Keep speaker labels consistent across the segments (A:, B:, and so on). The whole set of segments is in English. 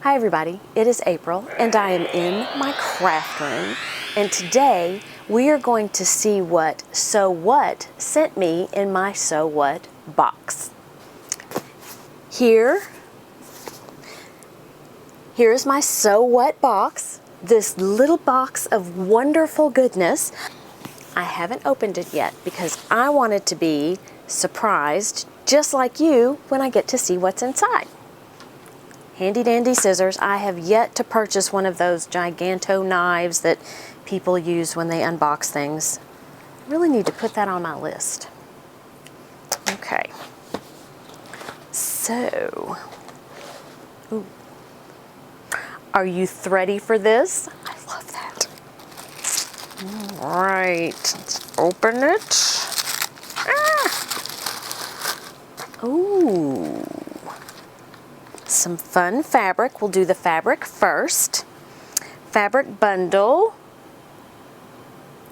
A: Hi everybody, it is April and I am in my craft room, and today we are going to see what Sew What sent me in my Sew What box. Here's my Sew What box, this little box of wonderful goodness. I haven't opened it yet because I wanted to be surprised just like you when I get to see what's inside. Handy dandy scissors. I have yet to purchase one of those giganto knives that people use when they unbox things. I really need to put that on my list. Okay. So, ooh. Are you ready for this? I love that. All right, let's open it. Ooh. Some fun fabric. We'll do the fabric first. Fabric bundle.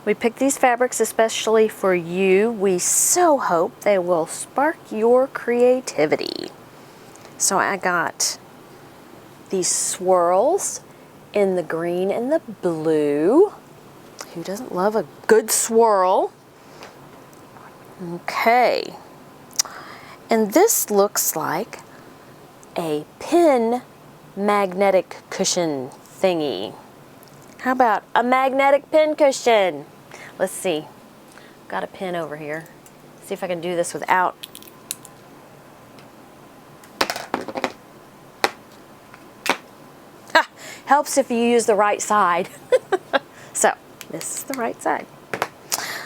A: We picked these fabrics especially for you. We so hope they will spark your creativity. So I got these swirls in the green and the blue. Who doesn't love a good swirl? Okay. And this looks like a pin magnetic cushion thingy. How about a magnetic pin cushion? Let's see. Got a pin over here. See if I can do this without. Ha! Helps if you use the right side. So, this is the right side.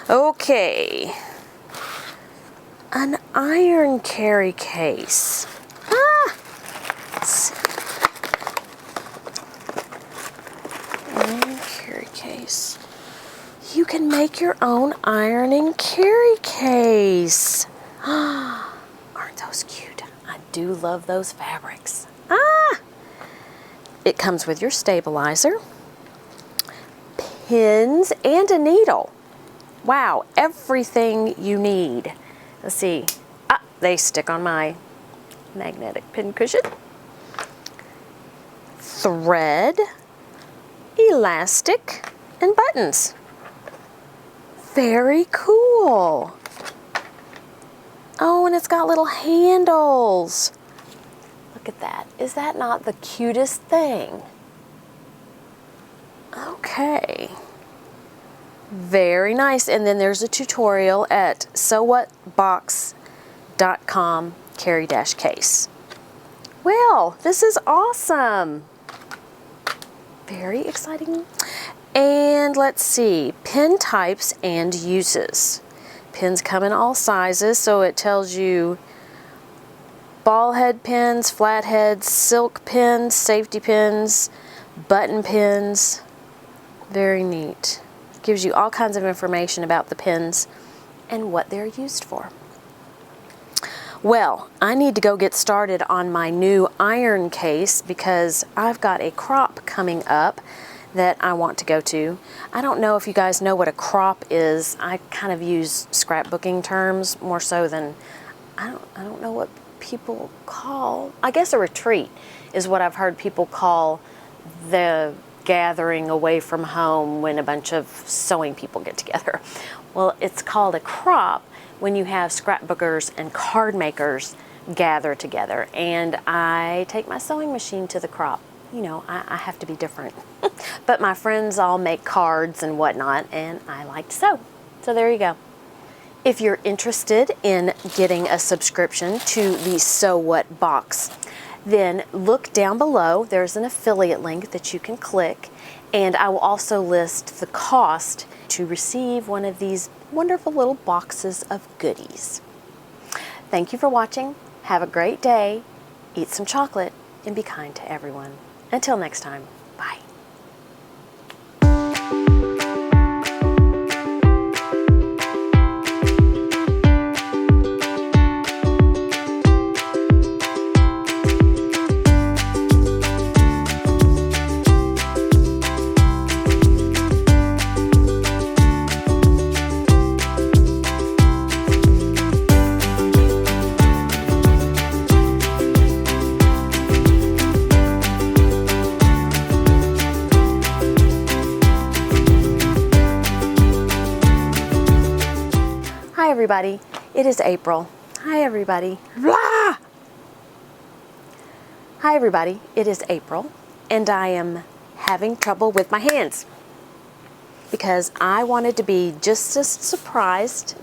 A: Okay. An iron carry case. Iron carry case. You can make your own ironing carry case. Aren't those cute? I do love those fabrics. It comes with your stabilizer, pins, and a needle. Wow, everything you need. Let's see. They stick on my magnetic pin cushion. Thread, elastic, and buttons. Very cool. Oh, and it's got little handles. Look at that. Is that not the cutest thing? Okay. Very nice. And then there's a tutorial at sewwhatbox.com carry-case. Well, this is awesome. Very exciting. And let's see, pin types and uses. Pins come in all sizes, so it tells you ball head pins, flat heads, silk pins, safety pins, button pins. Very neat. Gives you all kinds of information about the pins and what they're used for. Well, I need to go get started on my new iron case because I've got a crop coming up that I want to go to. I don't know if you guys know what a crop is. I kind of use scrapbooking terms more so than, I don't know what people call, I guess a retreat is what I've heard people call the gathering away from home when a bunch of sewing people get together. Well, it's called a crop when you have scrapbookers and card makers gather together, and I take my sewing machine to the crop. You know, I have to be different. But my friends all make cards and whatnot, and I like to sew. So there you go. If you're interested in getting a subscription to the Sew What box, then look down below. There's an affiliate link that you can click, and I will also list the cost to receive one of these wonderful little boxes of goodies. Thank you for watching. Have a great day. Eat some chocolate and be kind to everyone. Until next time, bye. everybody, it is April. Hi everybody. Blah! Hi everybody, it is April, and I am having trouble with my hands because I wanted to be just as surprised